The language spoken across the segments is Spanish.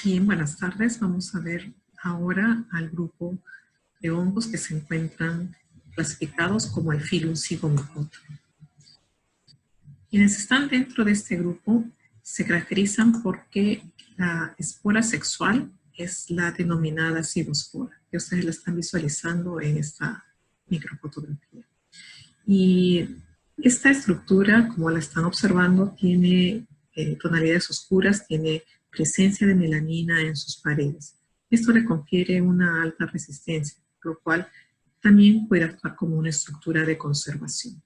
Bien, buenas tardes. Vamos a ver ahora al grupo de hongos que se encuentran clasificados como el Phylum Zygomicota. Quienes están dentro de este grupo se caracterizan porque la espora sexual es la denominada cigospora, que ustedes la están visualizando en esta microfotografía. Y esta estructura, como la están observando, tiene tonalidades oscuras, tiene presencia de melanina en sus paredes. Esto le confiere una alta resistencia, lo cual también puede actuar como una estructura de conservación.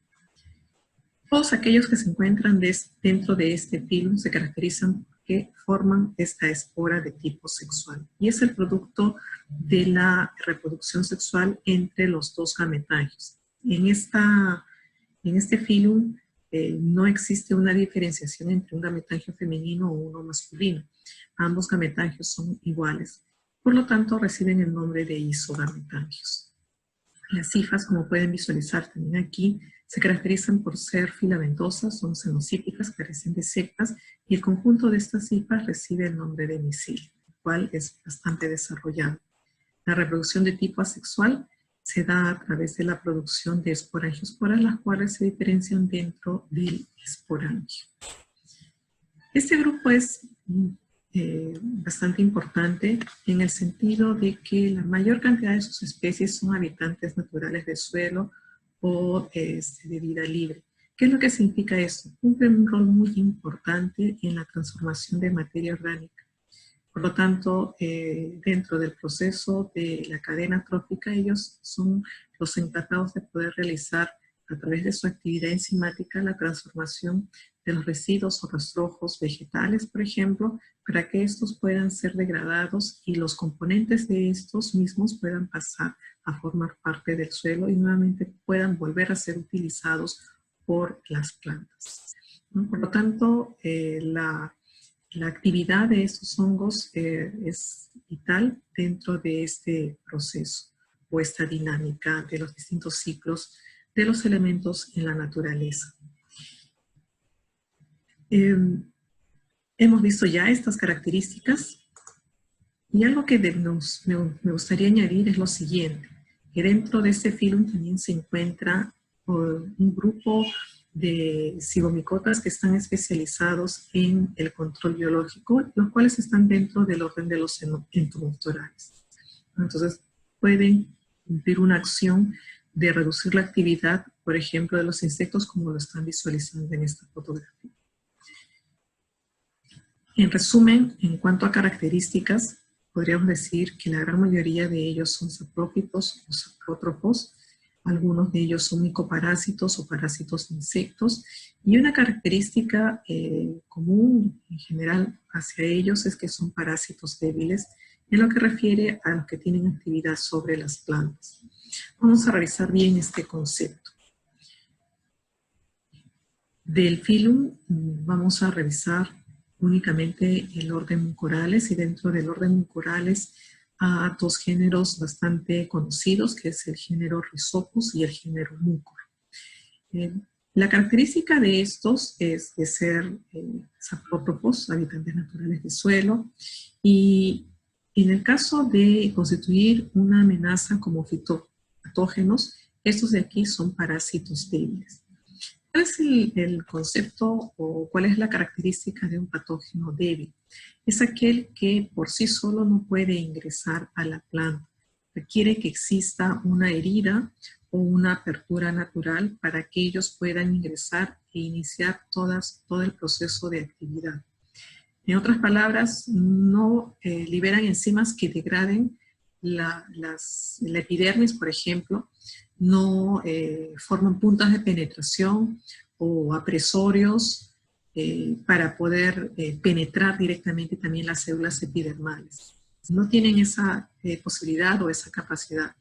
Todos aquellos que se encuentran dentro de este phylum se caracterizan porque forman esta espora de tipo sexual y es el producto de la reproducción sexual entre los dos gametangios. En este phylum no existe una diferenciación entre un gametangio femenino o uno masculino. Ambos gametangios son iguales, por lo tanto reciben el nombre de isogametangios. Las hifas, como pueden visualizar también aquí, se caracterizan por ser filamentosas, son cenocíticas, carecen de septas, y el conjunto de estas hifas recibe el nombre de micilio, el cual es bastante desarrollado. La reproducción de tipo asexual se da a través de la producción de esporangiosporas, las cuales se diferencian dentro del esporangio. Este grupo es bastante importante en el sentido de que la mayor cantidad de sus especies son habitantes naturales de suelo o de vida libre. ¿Qué es lo que significa esto? Cumplen un rol muy importante en la transformación de materia orgánica. Por lo tanto, dentro del proceso de la cadena trófica, ellos son los encargados de poder realizar a través de su actividad enzimática la transformación de los residuos o rastrojos vegetales, por ejemplo, para que estos puedan ser degradados y los componentes de estos mismos puedan pasar a formar parte del suelo y nuevamente puedan volver a ser utilizados por las plantas. Por lo tanto, la actividad de estos hongos es vital dentro de este proceso o esta dinámica de los distintos ciclos de los elementos en la naturaleza. Hemos visto ya estas características y algo que me gustaría añadir es lo siguiente, que dentro de este phylum también se encuentra un grupo de Zygomicotas que están especializados en el control biológico, los cuales están dentro del orden de los entomopterales. Entonces, pueden cumplir una acción de reducir la actividad, por ejemplo, de los insectos, como lo están visualizando en esta fotografía. En resumen, en cuanto a características, podríamos decir que la gran mayoría de ellos son saprófitos o saprótrofos. Algunos de ellos son micoparásitos o parásitos de insectos. Y una característica común en general hacia ellos es que son parásitos débiles en lo que refiere a los que tienen actividad sobre las plantas. Vamos a revisar bien este concepto. Del phylum vamos a revisar únicamente el orden Mucorales y dentro del orden Mucorales a dos géneros bastante conocidos, que es el género Rhizopus y el género Mucor. La característica de estos es de ser saprótrofos, habitantes naturales de suelo, y en el caso de constituir una amenaza como fitopatógenos, estos de aquí son parásitos débiles. ¿Cuál es el concepto o cuál es la característica de un patógeno débil? Es aquel que por sí solo no puede ingresar a la planta. Requiere que exista una herida o una apertura natural para que ellos puedan ingresar e iniciar todo el proceso de actividad. En otras palabras, no liberan enzimas que degraden la epidermis, por ejemplo, no forman puntas de penetración o apresorios para poder penetrar directamente también las células epidermales. No tienen esa posibilidad o esa capacidad.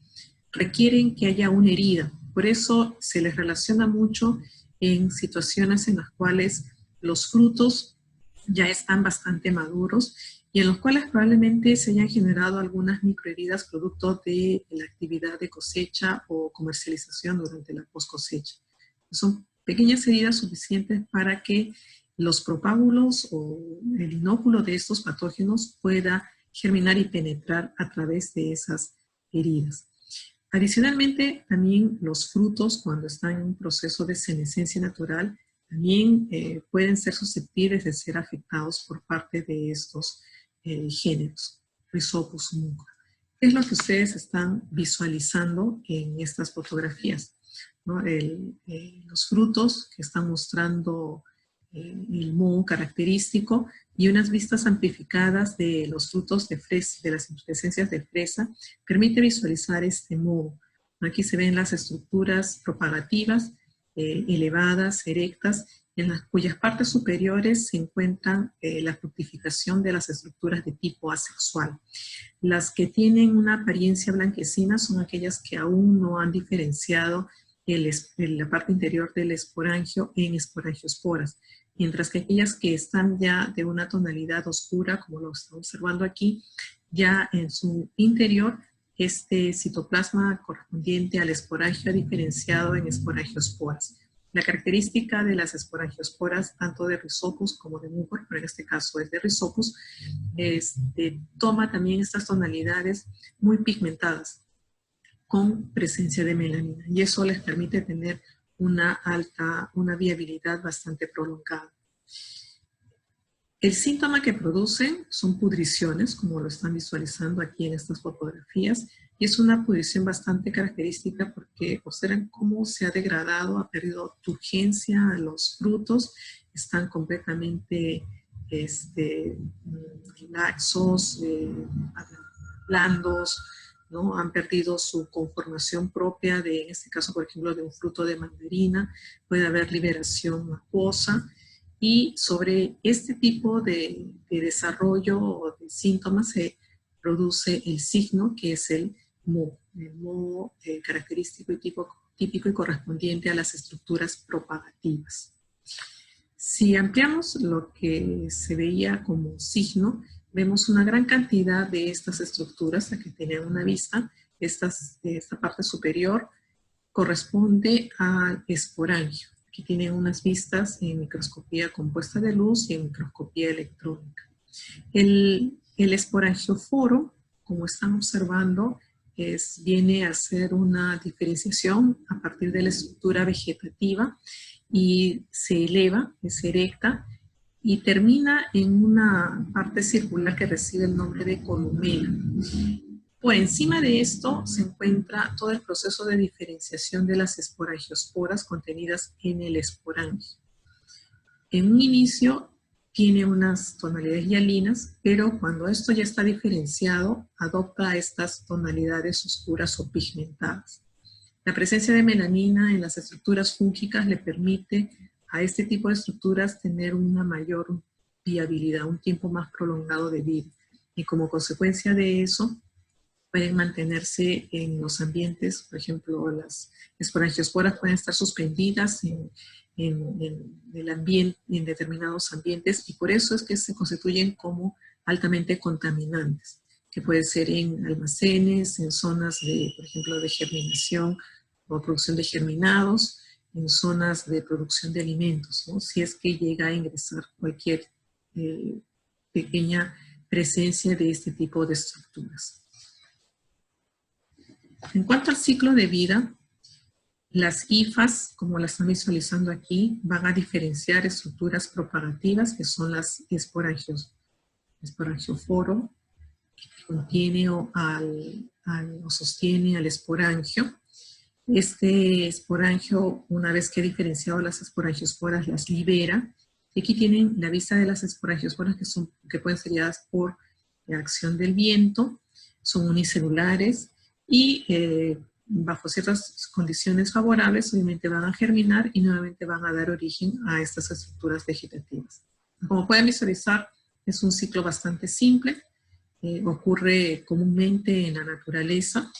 Requieren que haya una herida. Por eso se les relaciona mucho en situaciones en las cuales los frutos ya están bastante maduros y en los cuales probablemente se hayan generado algunas microheridas producto de la actividad de cosecha o comercialización durante la post cosecha. Son pequeñas heridas suficientes para que los propágulos o el inóculo de estos patógenos pueda germinar y penetrar a través de esas heridas. Adicionalmente, también los frutos, cuando están en un proceso de senescencia natural, también pueden ser susceptibles de ser afectados por parte de estos géneros, Rhizopus mucor. ¿Qué es lo que ustedes están visualizando en estas fotografías? ¿No? Los frutos que están mostrando el moho característico y unas vistas amplificadas de los frutos de fresa, de las inflorescencias de fresa, permite visualizar este moho. Aquí se ven las estructuras propagativas elevadas, erectas, cuyas partes superiores se encuentran la fructificación de las estructuras de tipo asexual. Las que tienen una apariencia blanquecina son aquellas que aún no han diferenciado la parte interior del esporangio en esporangiosporas, mientras que aquellas que están ya de una tonalidad oscura, como lo estamos observando aquí, ya en su interior este citoplasma correspondiente al esporangio diferenciado en esporangiosporas. La característica de las esporangiosporas, tanto de Rhizopus como de mucor, pero en este caso es de Rhizopus, toma también estas tonalidades muy pigmentadas, con presencia de melanina, y eso les permite tener una viabilidad bastante prolongada. El síntoma que producen son pudriciones, como lo están visualizando aquí en estas fotografías, y es una pudrición bastante característica porque observan cómo se ha degradado, ha perdido turgencia los frutos, están completamente laxos, blandos, ¿no? Han perdido su conformación propia en este caso, por ejemplo, de un fruto de mandarina, puede haber liberación acuosa, y sobre este tipo de desarrollo o de síntomas se produce el signo que es el moho característico y típico y correspondiente a las estructuras propagativas. Si ampliamos lo que se veía como signo, vemos una gran cantidad de estas estructuras, aquí tienen una vista. Esta parte superior corresponde al esporangio. Aquí tienen unas vistas en microscopía compuesta de luz y en microscopía electrónica. El esporangioforo, como están observando, viene a ser una diferenciación a partir de la estructura vegetativa y se eleva, es erecta, y termina en una parte circular que recibe el nombre de columela. Por encima de esto se encuentra todo el proceso de diferenciación de las esporangiosporas contenidas en el esporangio. En un inicio tiene unas tonalidades hialinas, pero cuando esto ya está diferenciado, adopta estas tonalidades oscuras o pigmentadas. La presencia de melanina en las estructuras fúngicas le permite a este tipo de estructuras tener una mayor viabilidad, un tiempo más prolongado de vida. Y como consecuencia de eso, pueden mantenerse en los ambientes, por ejemplo, las esporangiosporas pueden estar suspendidas en el ambiente, en determinados ambientes, y por eso es que se constituyen como altamente contaminantes, que puede ser en almacenes, en zonas de, por ejemplo, de germinación o producción de germinados, en zonas de producción de alimentos, ¿no? Si es que llega a ingresar cualquier pequeña presencia de este tipo de estructuras. En cuanto al ciclo de vida, las hifas, como las están visualizando aquí, van a diferenciar estructuras propagativas, que son las esporangioforo, que contiene o sostiene al esporangio. Este esporangio, una vez que ha diferenciado las esporangiosporas, las libera. Y aquí tienen la vista de las esporangiosporas que pueden ser guiadas por la acción del viento, son unicelulares y bajo ciertas condiciones favorables obviamente van a germinar y nuevamente van a dar origen a estas estructuras vegetativas. Como pueden visualizar, es un ciclo bastante simple, ocurre comúnmente en la naturaleza,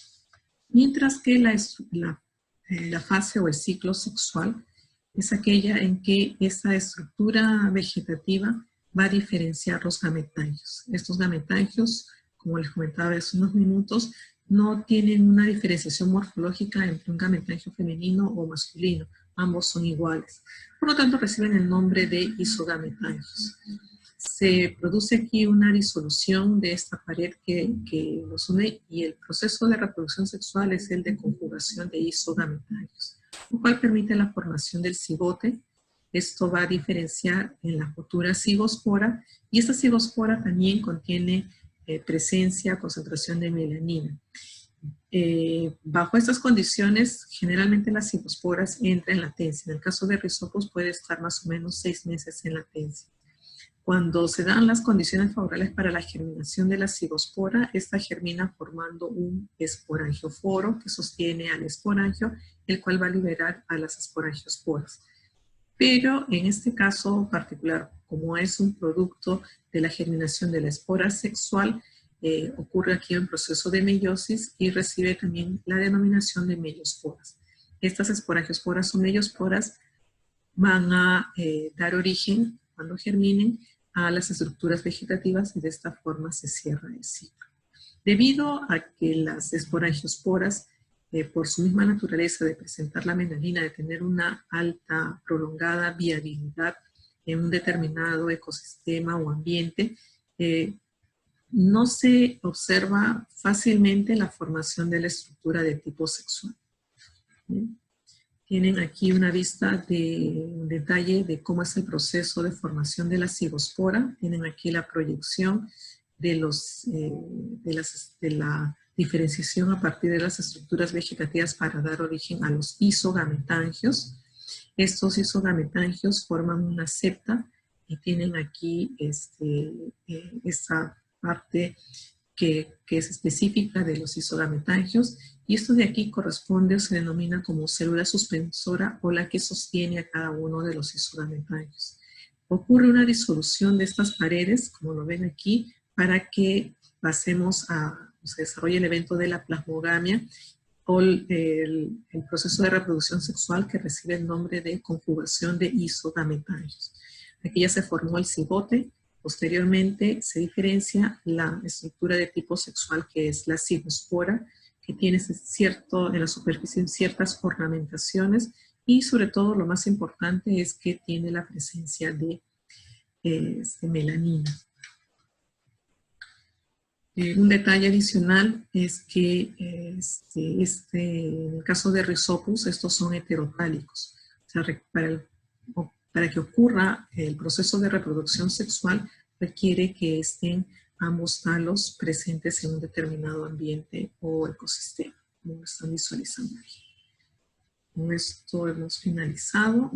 mientras que la fase o el ciclo sexual es aquella en que esta estructura vegetativa va a diferenciar los gametangios. Estos gametangios, como les comentaba hace unos minutos, no tienen una diferenciación morfológica entre un gametangio femenino o masculino. ambos son iguales. Por lo tanto, reciben el nombre de isogametangios. Se produce aquí una disolución de esta pared que los une y el proceso de reproducción sexual es el de conjugación de isogametangios, lo cual permite la formación del cigote. Esto va a diferenciar en la futura cigospora y esta cigospora también contiene presencia, concentración de melanina. Bajo estas condiciones, generalmente las cigosporas entran en latencia. En el caso de Rhizopus puede estar más o menos 6 meses en latencia. Cuando se dan las condiciones favorables para la germinación de la cigospora, esta germina formando un esporangioforo que sostiene al esporangio, el cual va a liberar a las esporangiosporas. Pero en este caso particular, como es un producto de la germinación de la espora sexual, ocurre aquí un proceso de meiosis y recibe también la denominación de meiosporas. Estas esporangiosporas o meiosporas van a dar origen, cuando germinen, a las estructuras vegetativas y de esta forma se cierra el ciclo. Debido a que las esporangiosporas, por su misma naturaleza de presentar la melanina, de tener una alta, prolongada viabilidad en un determinado ecosistema o ambiente, no se observa fácilmente la formación de la estructura de tipo sexual. ¿Bien? Tienen aquí una vista de un detalle de cómo es el proceso de formación de la cigospora. Tienen aquí la proyección de la diferenciación a partir de las estructuras vegetativas para dar origen a los isogametangios. Estos isogametangios forman una septa y tienen aquí esta parte que es específica de los isogametangios, y esto de aquí corresponde o se denomina como célula suspensora o la que sostiene a cada uno de los isogametangios. Ocurre una disolución de estas paredes, como lo ven aquí, para que se desarrolle el evento de la plasmogamia o el proceso de reproducción sexual que recibe el nombre de conjugación de isogametangios. Aquí ya se formó el cigote. Posteriormente se diferencia la estructura de tipo sexual que es la cigospora, que tiene en la superficie ciertas ornamentaciones y sobre todo lo más importante es que tiene la presencia de melanina. Un detalle adicional es que en el caso de Rhizopus estos son heterotálicos. O sea, para que ocurra el proceso de reproducción sexual requiere que estén ambos talos presentes en un determinado ambiente o ecosistema, como lo están visualizando aquí. Con esto hemos finalizado.